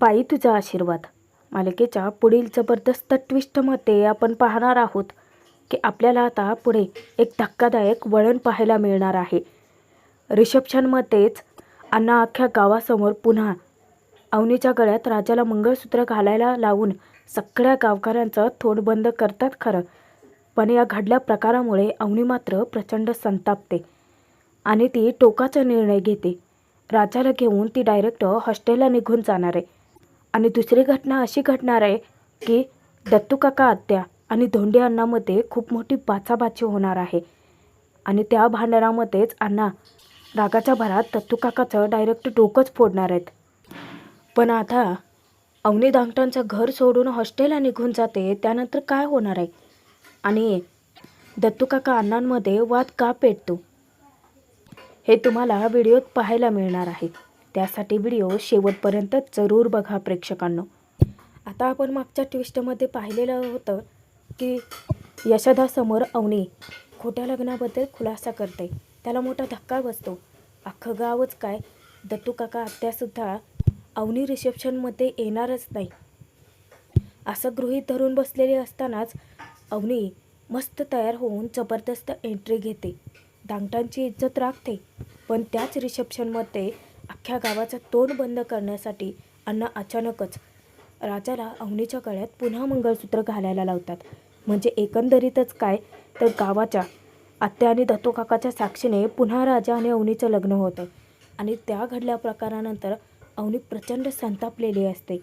पायी तुझा आशीर्वाद मालिकेच्या पुढील जबरदस्त ट्विस्टमध्ये आपण पाहणार आहोत की आपल्याला आता पुढे एक धक्कादायक वळण पाहायला मिळणार आहे. रिसेप्शनमध्येच अण्णा अख्ख्या गावासमोर पुन्हा अवनीच्या गळ्यात राजाला मंगळसूत्र घालायला लावून सगळ्या गावकऱ्यांचं तोंड बंद करतात खरं, पण या घडल्या प्रकारामुळे अवनी मात्र प्रचंड संतापते आणि ती टोकाचा निर्णय घेते. राजाला घेऊन ती डायरेक्ट हॉस्टेलला निघून जाणार आहे. आणि दुसरी घटना अशी घडणार आहे की दत्तू काका आत्या आणि धोंडी अण्णामध्ये खूप मोठी बाचाबाची होणार आहे आणि त्या भांडणामध्येच अण्णा रागाच्या भरात दत्तू काकाचं डायरेक्ट डोकंच फोडणार आहेत. पण आता अवनी दांगटांचं घर सोडून हॉस्टेलला निघून जाते, त्यानंतर काय होणार आहे आणि दत्तू काका अण्णांमध्ये वाद का पेटतो हे तुम्हाला व्हिडिओत पाहायला मिळणार आहे. त्यासाठी व्हिडिओ शेवटपर्यंत जरूर बघा प्रेक्षकांनो. आता आपण मागच्या ट्विस्टमध्ये पाहिलेलं होतं की यशोदासमोर अवनी खोट्या लग्नाबद्दल खुलासा करते. त्याला मोठा धक्का बसतो. अख्खं गावच काय, दत्तू काका आत्यासुद्धा अवनी रिसेप्शनमध्ये येणारच नाही असं गृहीत धरून बसलेली असतानाच अवनी मस्त तयार होऊन जबरदस्त एंट्री घेते. दांगटांची इज्जत राखते, पण त्याच रिसेप्शनमध्ये अख्ख्या गावाचं तोंड बंद करण्यासाठी अण्णा अचानकच राजाला अवनीच्या गळ्यात पुन्हा मंगळसूत्र घालायला लावतात. म्हणजे एकंदरीतच काय तर गावाच्या आत्या आणि दत्तू काकाच्या साक्षीने पुन्हा राजा आणि अवनीचं लग्न होतं आणि त्या घडल्या प्रकारानंतर अवनी प्रचंड संतापलेली असते.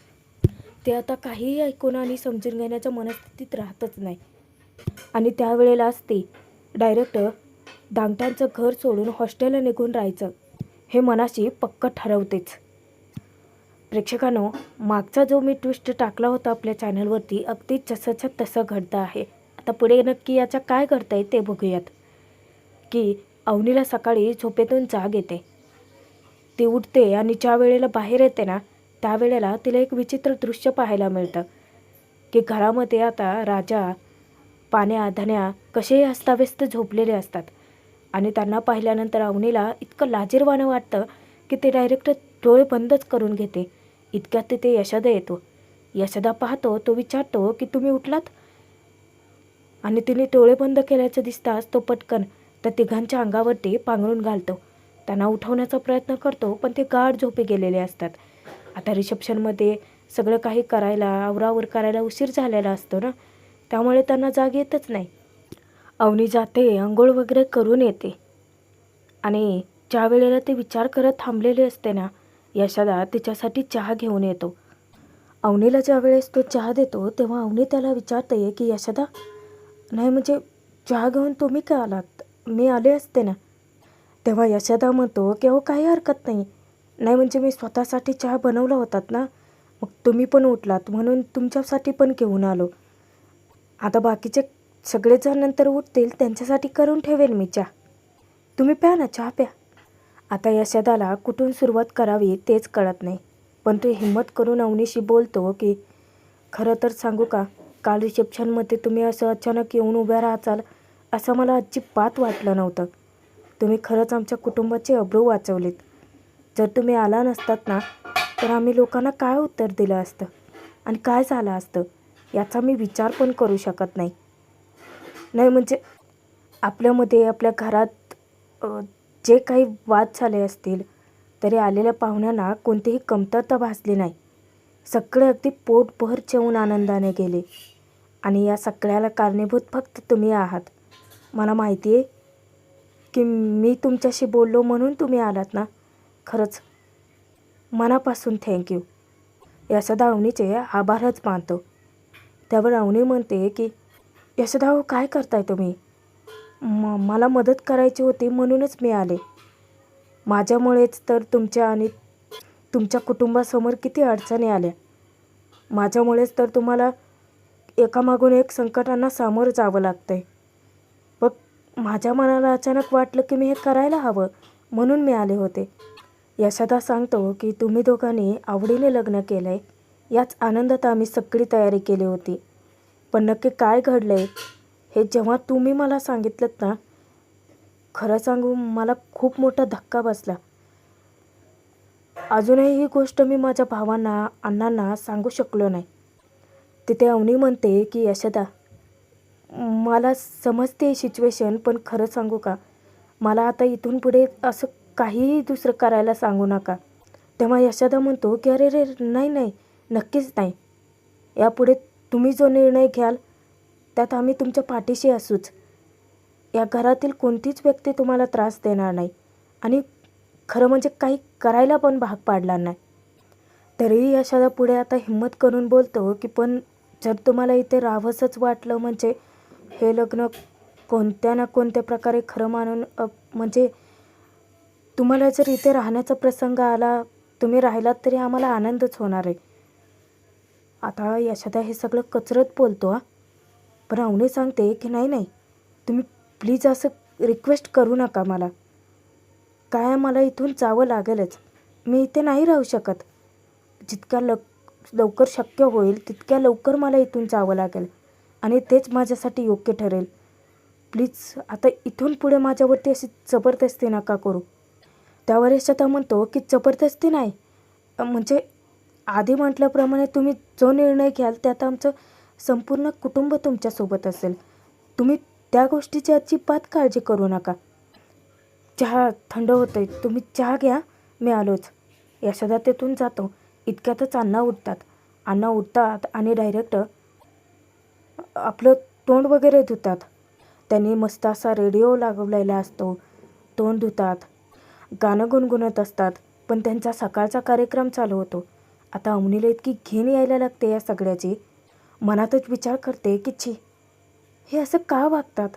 ते आता काहीही ऐकून आणि समजून घेण्याच्या मनस्थितीत राहतच नाही आणि त्यावेळेलाच ती डायरेक्ट दांगटांचं घर सोडून हॉस्टेलला निघून राहायचं हे मनाशी पक्क ठरवतेच. प्रेक्षकांनो, मागचा जो मी ट्विस्ट टाकला होता आपल्या चॅनलवरती अगदी जसंच्या तसं घडतं आहे. आता पुढे नक्की याच्या काय घडतं आहे ते बघूयात. की अवनीला सकाळी झोपेतून जाग येते. ती उठते आणि ज्या वेळेला बाहेर येते ना त्यावेळेला तिला एक विचित्र दृश्य पाहायला मिळतं की घरामध्ये आता राजा, पाण्या, धन्या कसेही अस्ताव्यस्त झोपलेले असतात आणि त्यांना पाहिल्यानंतर अवनीला इतकं लाजिरवाणं वाटतं की ते डायरेक्ट डोळे बंदच करून घेते. इतक्यात तिथे यशोदा येतो. यशोदा पाहतो, तो विचारतो की तुम्ही उठलात, आणि तिने डोळे बंद केल्याचं दिसताच तो पटकन त्या तिघांच्या अंगावरती पांघरून घालतो. त्यांना उठवण्याचा प्रयत्न करतो, पण ते गाढ झोपी गेलेले असतात. आता रिसेप्शनमध्ये सगळं काही करायला, आवरावर करायला उशीर झालेला असतो ना, त्यामुळे त्यांना जाग येतच नाही. अवनी जाते, अंघोळ वगैरे करून येते आणि ज्या वेळेला ते विचार करत थांबलेले असते ना, यशोदा तिच्यासाठी चहा घेऊन येतो. अवनीला ज्या वेळेस तो चहा देतो तेव्हा अवनी त्याला विचारते की यशोदा, नाही म्हणजे चहा घेऊन तुम्ही का आलात, मी आले असते ना. तेव्हा यशोदा म्हणतो की अहो काही हरकत नाही, नाही म्हणजे मी स्वतःसाठी चहा बनवला होतात ना, मग तुम्ही पण उठलात म्हणून तुमच्यासाठी पण घेऊन आलो. आता बाकीचे सगळेजण नंतर उठतील त्यांच्यासाठी करून ठेवेल मी चहा, तुम्ही प्या ना, चहा प्या. आता यशोदाला कुठून सुरुवात करावी तेच कळत नाही, पण तो हिम्मत करून अवनीशी बोलतो की खरं तर सांगू का, काल रिसेप्शनमध्ये तुम्ही असं अचानक येऊन उभ्या राहाल असं मला अजिबात वाटलं नव्हतं. तुम्ही खरंच आमच्या कुटुंबाचे अब्रू वाचवलेत. जर तुम्ही आला नसतात ना तर आम्ही लोकांना काय उत्तर दिलं असतं आणि काय झालं असतं याचा मी विचार पण करू शकत नाही. नाही म्हणजे आपल्यामध्ये, आपल्या घरात जे काही वाद झाले असतील तरी आलेल्या पाहुण्यांना कोणतीही कमतरता भासली नाही. सगळे अगदी पोटभर जेवून आनंदाने गेले आणि या सगळ्याला कारणीभूत फक्त तुम्ही आहात. मला माहिती आहे की मी तुमच्याशी बोललो म्हणून तुम्ही आलात ना, खरंच मनापासून थँक्यू. यशोदा अवनीचे आभारच मानतो. त्यावर अवनी म्हणते की यशोदा हो, काय करताय तुम्ही, मला मदत करायची होती म्हणूनच मी आले. माझ्यामुळेच तर तुमच्या आणि तुमच्या कुटुंबासमोर किती अडचणी आल्या. माझ्यामुळेच तर तुम्हाला एकामागून एक संकटांना सामोरं जावं लागतं आहे. पण माझ्या मनाला अचानक वाटलं की मी हे करायला हवं म्हणून मी आले होते. यशोदा सांगतो की तुम्ही दोघांनी आवडीने लग्न केलं आहे, याच आनंदात आम्ही सगळी तयारी केली होती. पण नक्की काय घडलं आहे हे जेव्हा तुम्ही मला सांगितलं ना, खरं सांगू मला खूप मोठा धक्का बसला. अजूनही ही गोष्ट मी माझ्या भावांना अण्णांना सांगू शकलो नाही. तिथे अवनी म्हणते की यशोदा, मला समजते सिच्युएशन, पण खरं सांगू का, मला आता इथून पुढे असं काहीही दुसरं करायला सांगू नका. तेव्हा यशोदा म्हणतो की अरे रे, नाही नाही, नक्कीच नाही. यापुढे तुम्ही जो निर्णय घ्याल त्यात आम्ही तुमच्या पाठीशी असूच. या घरातील कोणतीच व्यक्ती तुम्हाला त्रास देणार नाही आणि खरं म्हणजे काही करायला पण भाग पाडणार नाही. तरीही यशोदा पुढे आता हिंमत करून बोलतो की पण जर तुम्हाला इथे राहावंसंच वाटलं, म्हणजे हे लग्न कोणत्या ना कोणत्या प्रकारे खरं मानून म्हणजे तुम्हाला जर इथे राहण्याचा प्रसंग आला, तुम्ही राहिलात तरी आम्हाला आनंदच होणार आहे. आता यशोदा हे सगळं कचरत बोलतो पण अवनी सांगते की नाही नाही, तुम्ही प्लीज असं रिक्वेस्ट करू नका. मला काय, मला इथून जावं लागेलच. मी इथे नाही राहू शकत. जितक्या लवकर शक्य होईल तितक्या लवकर मला इथून जावं लागेल आणि तेच माझ्यासाठी योग्य ठरेल. प्लीज आता इथून पुढे माझ्यावरती अशी जबरदस्ती नका करू. त्यावर यशोदा म्हणतो की जबरदस्ती नाही, म्हणजे आधी म्हटल्याप्रमाणे तुम्ही जो निर्णय घ्याल त्यात आमचं संपूर्ण कुटुंब तुमच्यासोबत असेल. तुम्ही त्या गोष्टीची अजिबात काळजी करू नका. चहा थंड होतोय, तुम्ही चहा घ्या, मी आलोच. यशोदा तेथून जातो. इतक्यातच अण्णा उठतात आणि डायरेक्ट आपलं तोंड वगैरे धुतात. त्यांनी मस्त असा रेडिओ लागवलेला असतो, तोंड धुतात, गाणं गुणगुणत असतात. पण त्यांचा सकाळचा कार्यक्रम चालू होतो. आता अवनीला इतकी घिण यायला लागते या सगळ्याची. मनातच विचार करते की छी, हे असं का वागतात.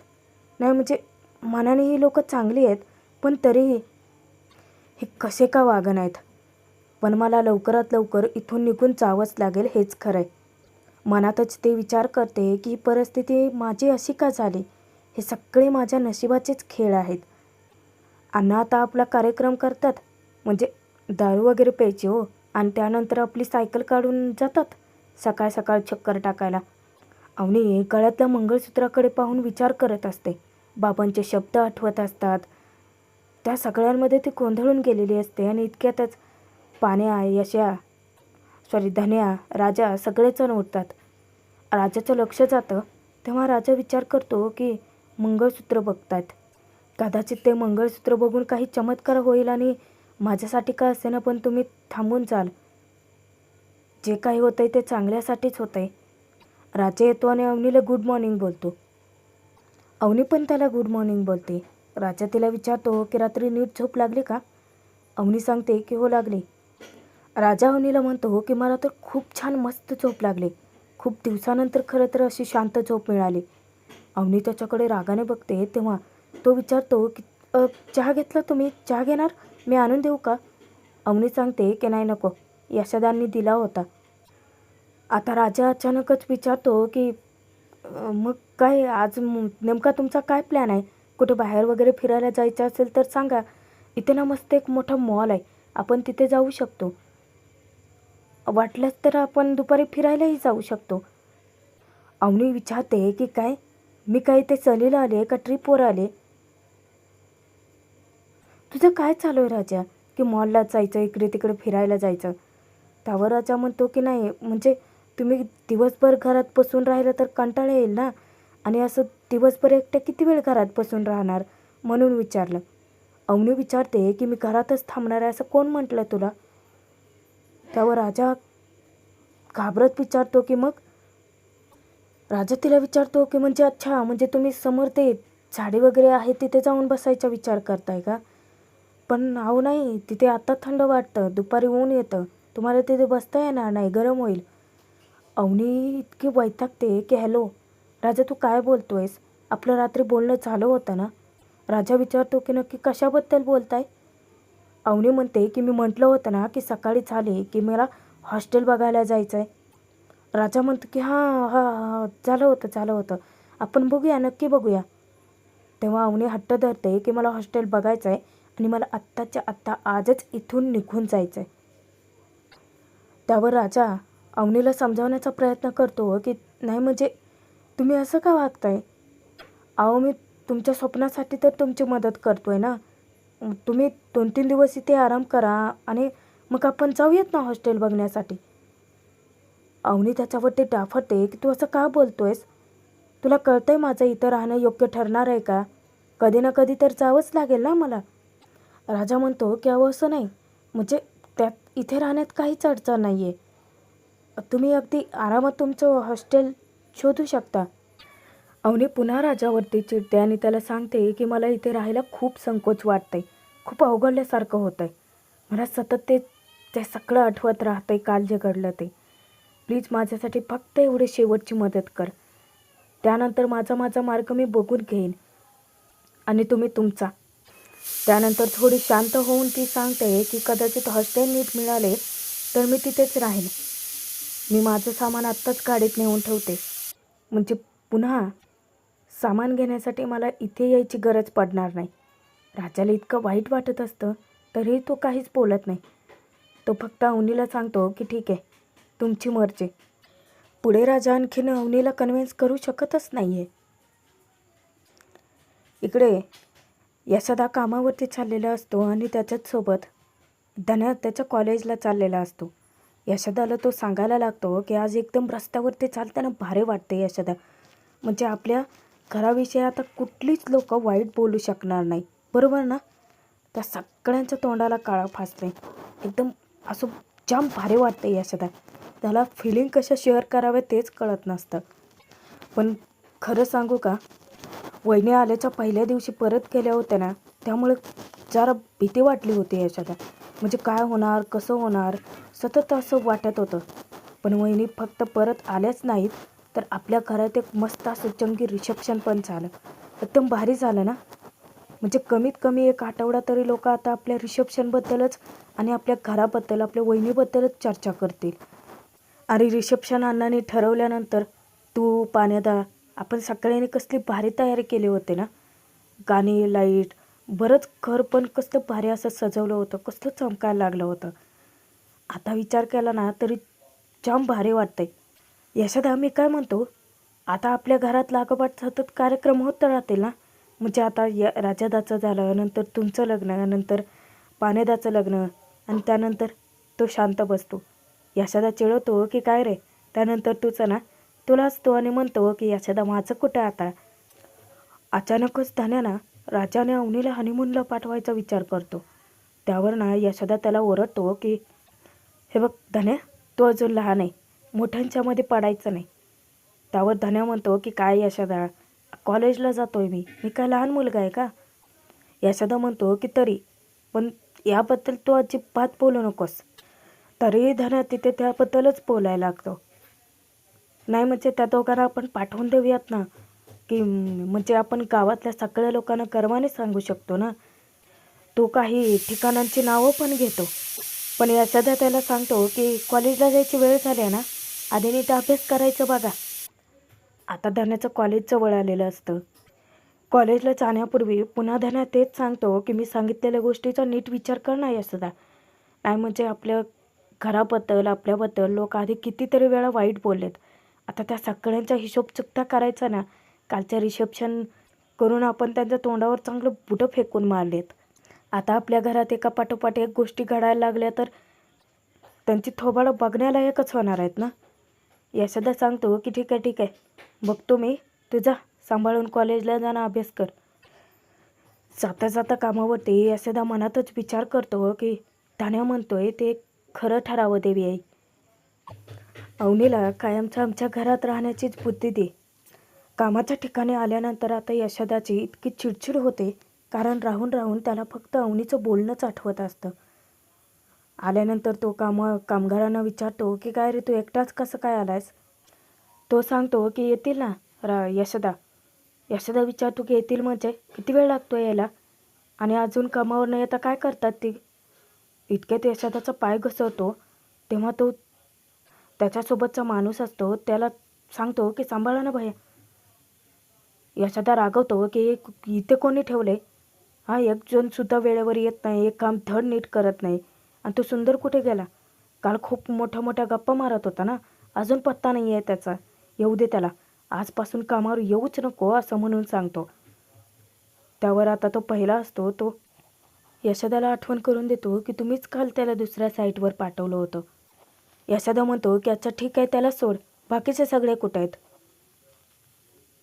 नाही म्हणजे मनाने ही लोक चांगली आहेत, पण तरीही हे कसे का वागण आहेत. पण मला लवकरात लवकर इथून निघून जावंच लागेल, हेच खरं आहे. मनातच ते विचार करते की ही परिस्थिती माझी अशी का झाली. हे सगळे माझ्या नशिबाचेच खेळ आहेत. अण्णा आता आपला कार्यक्रम करतात, म्हणजे दारू वगैरे प्यायची हो, आणि त्यानंतर आपली सायकल काढून जातात सकाळ सकाळ चक्कर टाकायला. अवनी गळ्यातल्या मंगळसूत्राकडे पाहून विचार करत असते. बाबांचे शब्द आठवत असतात. त्या सगळ्यांमध्ये ती गोंधळून गेलेली असते आणि इतक्यातच पाण्या, धन्या, राजा सगळेजण उठतात. राजाचं लक्ष जातं. तेव्हा राजा विचार करतो की मंगळसूत्र बघतात. कदाचित ते मंगळसूत्र बघून काही चमत्कार होईल आणि माझ्यासाठी का असेना पण तुम्ही थांबून जाल. जे काही होतंय ते चांगल्यासाठीच होतंय. राजा येतो आणि अवनीला गुड मॉर्निंग बोलतो. अवनी पण त्याला गुड मॉर्निंग बोलते. राजा तिला विचारतो की रात्री नीट झोप लागली का. अवनी सांगते की हो लागली. राजा अवनीला म्हणतो की मला तर खूप छान मस्त झोप लागली. खूप दिवसानंतर खरं तर अशी शांत झोप मिळाली. अवनी त्याच्याकडे रागाने बघते. तेव्हा तो विचारतो की चहा घेतला तुम्ही, चहा घेणार, मी आणून देऊ का. अवनी सांगते की नाही नको, यशोदांनी दिला होता. आता राजा अचानकच विचारतो की मग काय आज नेमका तुमचा काय प्लॅन आहे. कुठे बाहेर वगैरे फिरायला जायचं असेल तर सांगा. इथे ना मस्त एक मोठा मॉल आहे, आपण तिथे जाऊ शकतो. वाटलंच तर आपण दुपारी फिरायलाही जाऊ शकतो. अवनी विचारते की काय, मी काय इथे सहलीला आले का ट्रिपवर आले. तुझं काय चालू आहे राजा, की मॉलला जायचं, इकडे तिकडे फिरायला जायचं. त्यावर राजा म्हणतो की नाही म्हणजे तुम्ही दिवसभर घरात बसून राहिलं तर कंटाळा येईल ना, आणि असं दिवसभर एकटे किती वेळ घरात बसून राहणार, म्हणून विचारलं. अवनी विचारते की मी घरातच थांबणार आहे असं कोण म्हटलं तुला. त्यावर राजा घाबरत विचारतो की मग. राजा तिला विचारतो की म्हणजे अच्छा, म्हणजे तुम्ही समोर ते झाडे वगैरे आहे तिथे जाऊन बसायचा विचार करताय का. पण अहो नाही, तिथे आता थंड वाटतं, दुपारी ऊन येतं, तुम्हाला तिथे बसता येणार नाही, गरम होईल. अवनी इतकी वैतागते की हॅलो राजा, तू काय बोलतोयस, आपलं रात्री बोलणं झालं होतं ना. राजा विचारतो की नक्की कशाबद्दल बोलताय. अवनी म्हणते की मी म्हटलं होतं ना की सकाळी झाले की मला हॉस्टेल बघायला जायचं आहे. राजा म्हणतो की हां हां हां, झालं होतं, आपण बघूया, नक्की बघूया. तेव्हा अवनी हट्ट धरते की मला हॉस्टेल बघायचं आहे आणि मला आत्ताच्या आत्ता आजच इथून निघून जायचं आहे. त्यावर राजा अवनीला समजावण्याचा प्रयत्न करतो की नाही म्हणजे तुम्ही असं का वागताय. अहो मी तुमच्या स्वप्नासाठी तर तुमची मदत करतो आहे ना. तुम्ही 2-3 दिवस इथे आराम करा आणि मग आपण जाऊयात ना हॉस्टेल बघण्यासाठी. अवनी त्याच्यावरती डाफरते की तू असं का बोलतोयस? तुला कळतंय माझं इथं राहणं योग्य ठरणार आहे का? कधी ना कधी तर जावंच लागेल ना मला. राजा म्हणतो की अहो असं नाही, म्हणजे त्यात इथे राहण्यात काहीच अडचण नाही आहे. तुम्ही अगदी आरामात तुमचं हॉस्टेल शोधू शकता. अवनी पुन्हा राजावरती चिडते आणि त्याला सांगते की मला इथे राहायला खूप संकोच वाटतंय, खूप अवघडल्यासारखं होतं आहे. मला सतत ते ते सगळं आठवत राहतंय काल जे घडलं ते. प्लीज माझ्यासाठी फक्त एवढी शेवटची मदत कर. त्यानंतर माझा माझा मार्ग मी बघून घेईन आणि तुम्ही तुमचा. त्यानंतर थोडी शांत होऊन ती सांगते की कदाचित हॉस्टेल नीट मिळाले तर मी तिथेच राहीन. मी माझं सामान आत्ताच गाडीत नेऊन ठेवते, म्हणजे पुन्हा सामान घेण्यासाठी मला इथे यायची गरज पडणार नाही. राजाला इतकं वाईट वाटत असतं तरीही तो काहीच बोलत नाही. तो फक्त अवनीला सांगतो की ठीक आहे, तुमची मर्जी. पुढे राजा आणखीन अवनीला कन्व्हिन्स करू शकतच नाही आहे. इकडे यशोदा कामावरती चाललेला असतो आणि त्याच्याचसोबत धन्या त्याच्या कॉलेजला चाललेला असतो. यशोदाला तो सांगायला लागतो की आज एकदम रस्त्यावरती चालताना भारी वाटते यशोदा, म्हणजे आपल्या घराविषयी आता कुठलीच लोक वाईट बोलू शकणार नाही, बरोबर ना? त्या सगळ्यांच्या तोंडाला काळा फासते. एकदम असं जाम भारी वाटते यशोदा. त्याला फिलिंग कशा शेअर कराव्या तेच कळत नसतं. पण खरं सांगू का, वहिनी आल्याच्या पहिल्या दिवशी परत गेल्या होत्या ना, त्यामुळे जरा भीती वाटली होती यशोदा. म्हणजे काय होणार, कसं होणार, सतत असं वाटत होतं. पण वहिनी फक्त परत आल्याच नाहीत तर आपल्या घरात एक मस्त असं जंगी रिसेप्शन पण झालं. एकदम भारी झालं ना. म्हणजे कमीत कमी 1 आठवडा तरी लोक आता आपल्या रिसेप्शनबद्दलच आणि आपल्या घराबद्दल, आपल्या वहिनीबद्दलच चर्चा करतील. आणि रिसेप्शन अण्णांनी ठरवल्यानंतर तू पाण्यादा आपण सगळ्यांनी कसली भारी तयारी केली होती ना. गाणी, लाईट, बरंच घर पण कसलं भारी असं सजवलं होतं, कसलं चमकायला लागलं होतं. आता विचार केला ना तरी जाम भारी वाटतंय. यशोदा मी काय म्हणतो, आता आपल्या घरात लागोपाठ सतत कार्यक्रम होत राहतील ना. म्हणजे आता राजादाचं झालं, नंतर तुमचं लग्न, नंतर पाण्यादाचं लग्न आणि त्यानंतर तो शांत बसतो. यशोदा चिडवतो की काय रे, त्यानंतर तूच ना. तुलाच तो आणि म्हणतो की यशोदा माझं कुठं आता. अचानकच धन्याना राजाने अवनीला हनीमूनला पाठवायचा विचार करतो. त्यावर ना यशोदा त्याला ओरडतो की हे बघ धन्या, तू अजून लहान आहे, मोठ्यांच्यामध्ये पडायचं नाही. त्यावर धन्या म्हणतो की काय यशोदा, कॉलेजला जातोय मी, मी काय लहान मुलगा आहे का? यशोदा म्हणतो की तरी पण याबद्दल तू अजिबात बोलू नकोस. तरीही धन्या तिथे त्याबद्दलच बोलायला लागतो. नाही म्हणजे त्या दोघांना आपण पाठवून देऊयात ना, की म्हणजे आपण गावातल्या सगळ्या लोकांना गर्वाने सांगू शकतो ना. तो काही ठिकाणांची नावं पण घेतो. पण यशोदा त्याला सांगतो की कॉलेजला जायची वेळ झाली आहे ना, आधी नीट अभ्यास करायचं बघा. आता धन्याचं कॉलेज जवळ आलेलं असतं. कॉलेजला जाण्यापूर्वी पुन्हा धन्या तेच सांगतो की मी सांगितलेल्या गोष्टीचा नीट विचार कर ना यशोदा. नाही म्हणजे आपल्या घराबद्दल, आपल्याबद्दल लोक आधी कितीतरी वेळा वाईट बोललेत. आता त्या सगळ्यांचा हिशोब चुकता करायचा ना. कालच्या रिसेप्शन करून आपण त्यांच्या तोंडावर चांगलं बुटं फेकून मारलेत. आता आपल्या घरात एका पाठोपाठ एक गोष्टी घडायला लागल्या तर त्यांची थोबाडं बघण्यालायकच होणार आहेत ना. यशोदा सांगतो की ठीक आहे ठीक आहे, बघतो मी, तू जा सांभाळून कॉलेजला जाणं, अभ्यास कर. जाता जाता कामावरती यशोदा मनातच विचार करतो की धन्या म्हणतोय ते खरं ठरावं देवी आई. अवनीला कायमचं आमच्या घरात राहण्याचीच बुद्धी दे. कामाच्या ठिकाणी आल्यानंतर आता यशोदाची इतकी चिडचिड होते, कारण राहून राहून त्याला फक्त अवनीचं बोलणंच आठवत असतं. आल्यानंतर तो कामगारांना विचारतो की काय रे, तू एकटाच कसं काय आलायस? तो सांगतो की येतील ना यशोदा. यशोदा विचारतो की येतील म्हणजे किती वेळ लागतो यायला, आणि अजून कामावर न येता काय करतात ती? इतक्यात यशोदाचा पाय घसरतो. तेव्हा तो त्याच्यासोबतचा माणूस असतो त्याला सांगतो की सांभाळा ना भैया. यशोदा रागवतो की इथे कोणी ठेवले? हा, एक जणसुद्धा वेळेवर येत नाही, एक काम धड नीट करत नाही. आणि तो सुंदर कुठे गेला? काल खूप मोठ्या मोठ्या गप्पा मारत होता ना, अजून पत्ता नाही आहे त्याचा. येऊ दे त्याला, आजपासून कामावर येऊच नको असं म्हणून सांगतो. त्यावर आता तो पहिला असतो तो यशोदाला आठवण करून देतो की तुम्हीच काल त्याला दुसऱ्या साईटवर पाठवलं होतं. यशोदा म्हणतो की अच्छा ठीक आहे, त्याला सोड, बाकीचे सगळे कुठे आहेत?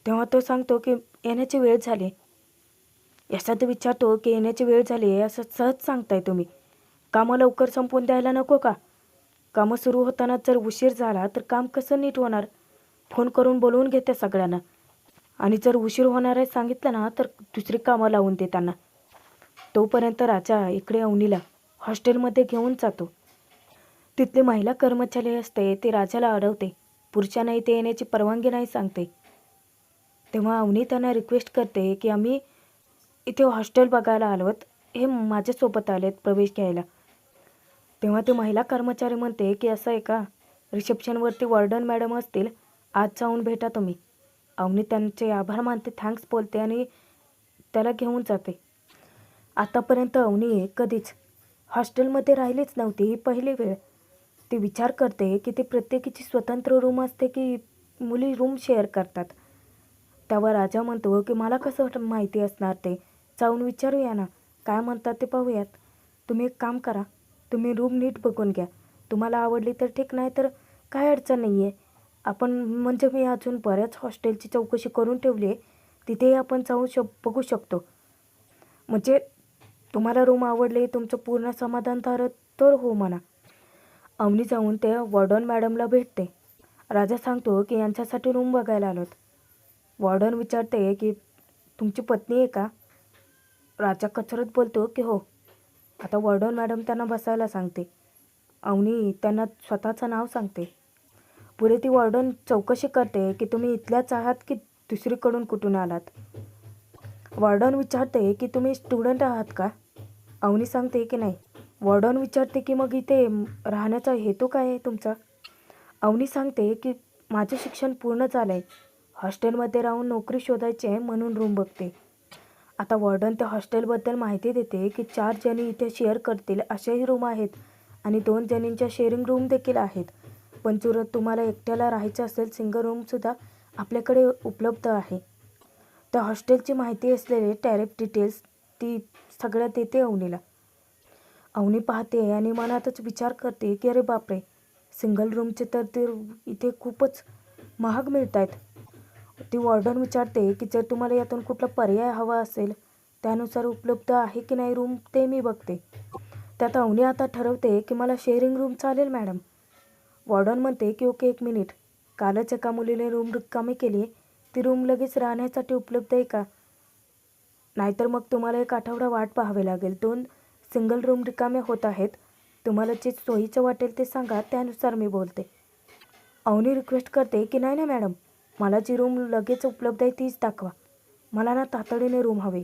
तेव्हा तो सांगतो की येण्याची वेळ झाली. यशोदा विचारतो की येण्याची वेळ झाली आहे असं सहज सांगताय तुम्ही, कामं लवकर संपवून द्यायला नको का? कामं सुरू होताना जर उशीर झाला तर काम कसं नीट होणार? फोन करून बोलवून घेते सगळ्यांना, आणि जर उशीर होणार आहे सांगितलं ना तर दुसरी कामं लावून दे त्यांना. तोपर्यंत राजा इकडे अवनीला हॉस्टेलमध्ये घेऊन जातो. तिथली महिला कर्मचारी असते ती राजाला अडवते, पुरुषांना इथे येण्याची परवानगी नाही सांगते. तेव्हा अवनी त्यांना रिक्वेस्ट करते की आम्ही इथे हॉस्टेल बघायला आलोत, हे माझ्यासोबत आलेत प्रवेश घ्यायला. तेव्हा ती महिला कर्मचारी म्हणते की असं आहे का, रिसेप्शनवरती वॉर्डन मॅडम असतील, आज जाऊन भेटा तुम्ही. अवनी त्यांचे आभार मानते, थँक्स बोलते आणि त्याला घेऊन जाते. आतापर्यंत अवनी कधीच हॉस्टेलमध्ये राहिलीच नव्हती, ही पहिली वेळ. ती विचार करते की ती प्रत्येकीची स्वतंत्र रूम असते की मुली रूम शेअर करतात. त्यावर राजा म्हणतो की मला कसं माहिती असणार ते, जाऊन विचारूया ना, काय म्हणतात ते पाहूयात. तुम्ही एक काम करा, तुम्ही रूम नीट बघून घ्या, तुम्हाला आवडली तर ठीक, नाही तर काय अडचण नाही आहे. आपण म्हणजे मी अजून बऱ्याच हॉस्टेलची चौकशी करून ठेवली आहे, तिथेही आपण जाऊन बघू शकतो. म्हणजे तुम्हाला रूम आवडले, तुमचं पूर्ण समाधान झालं तर हो म्हणा. अवनी जाऊन ते वॉर्डन मॅडमला भेटते. राजा सांगतो की यांच्यासाठी रूम बघायला आलोत. वॉर्डन विचारते की तुमची पत्नी आहे का? राजा कचरत बोलतो की हो. आता वॉर्डन मॅडम त्यांना बसायला सांगते. अवनी त्यांना स्वतःचं नाव सांगते. पुढे ती वॉर्डन चौकशी करते की तुम्ही इथल्याच आहात की दुसरीकडून कुठून आलात? वॉर्डन विचारते की तुम्ही स्टुडंट आहात का? अवनी सांगते की नाही. वॉर्डन विचारते की मग इथे राहण्याचा हेतू काय आहे तुमचा? अवनी सांगते की माझं शिक्षण पूर्ण झालं आहे, हॉस्टेलमध्ये राहून नोकरी शोधायची आहे म्हणून रूम बघते. आता वॉर्डन त्या हॉस्टेलबद्दल माहिती देते की 4 जणी इथे शेअर करतील अशाही रूम आहेत आणि 2 जणींच्या शेअरिंग रूम देखील आहेत. पण जर तुम्हाला एकट्याला राहायचं असेल, सिंगल रूमसुद्धा आपल्याकडे उपलब्ध आहे. त्या हॉस्टेलची माहिती असलेले टॅरिफ डिटेल्स ती सगळ्या देते अवनीला. अवनी पाहते आणि मनातच विचार करते की अरे बापरे, सिंगल रूमचे तर ते इथे खूपच महाग मिळत आहेत. ती वॉर्डन विचारते की जर तुम्हाला यातून कुठला पर्याय हवा असेल, त्यानुसार उपलब्ध आहे की नाही रूम ते मी बघते. त्यात अवनी आता ठरवते की मला शेअरिंग रूम चालेल मॅडम. वॉर्डन म्हणते की ओके, एक मिनिट, कालच एका मुलीने रूम रिकामी केली, ती रूम लगेच राहण्यासाठी उपलब्ध आहे का? नाहीतर मग तुम्हाला 1 आठवडा वाट पाहावी लागेल. 2 सिंगल रूम रिकामे होत आहेत, तुम्हाला जे सोयीचं वाटेल ते सांगा, त्यानुसार मी बोलते. अवनी रिक्वेस्ट करते की नाही नाही मॅडम, मला जी रूम लगेच उपलब्ध आहे तीच दाखवा, मला ना तातडीने रूम हवे.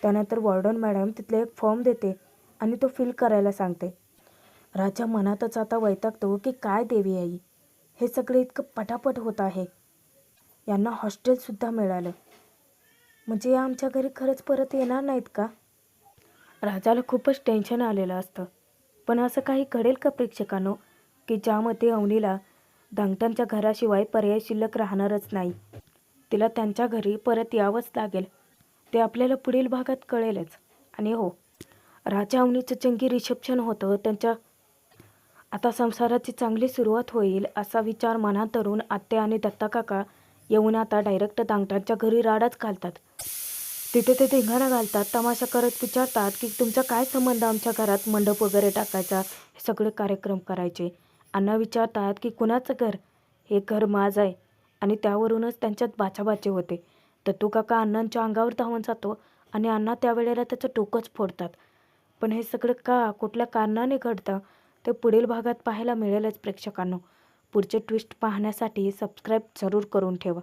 त्यानंतर वॉर्डन मॅडम तिथले एक फॉर्म देते आणि तो फिल करायला सांगते. राजा मनातच आता वैतागतो की काय देवी आई, हे सगळे इतकं पटापट होत आहे. यांना हॉस्टेलसुद्धा मिळालं, म्हणजे या आमच्या घरी खरंच परत येणार नाहीत का? राजाला खूपच टेन्शन आलेलं असतं. पण असं काही घडेल का प्रेक्षकांनो, की ज्यामध्ये अवनीला धांगटांच्या घराशिवाय पर्याय शिल्लक राहणारच नाही. तिला त्यांच्या घरी परत यावंच लागेल. ते आपल्याला पुढील भागात कळेलच. आणि हो, राजा अवनीचं जंगी रिसेप्शन होतं. त्यांच्या आता संसाराची चांगली सुरुवात होईल असा विचार मनात धरून आत्या आणि दत्ताकाका येऊन आता डायरेक्ट धांगटांच्या घरी राडाच घालतात. तिथे ते धिंगाणा घालतात, तमाशा करत विचारतात की तुमचा काय संबंध आमच्या घरात मंडप वगैरे टाकायचा, हे सगळे कार्यक्रम करायचे. अण्णा विचारतात की कुणाचं घर? हे घर माझं आहे. आणि त्यावरूनच त्यांच्यात बाचाबाची होते. दत्तू काका अण्णांच्या अंगावर धावून जातो आणि अण्णा त्यावेळेला त्याचं डोकंच फोडतात. पण हे सगळं का, कुठल्या कारणाने घडतं ते पुढील भागात पाहायला मिळेलच प्रेक्षकांनो. पुढचे ट्विस्ट पाहण्यासाठी सबस्क्राईब जरूर करून ठेवा.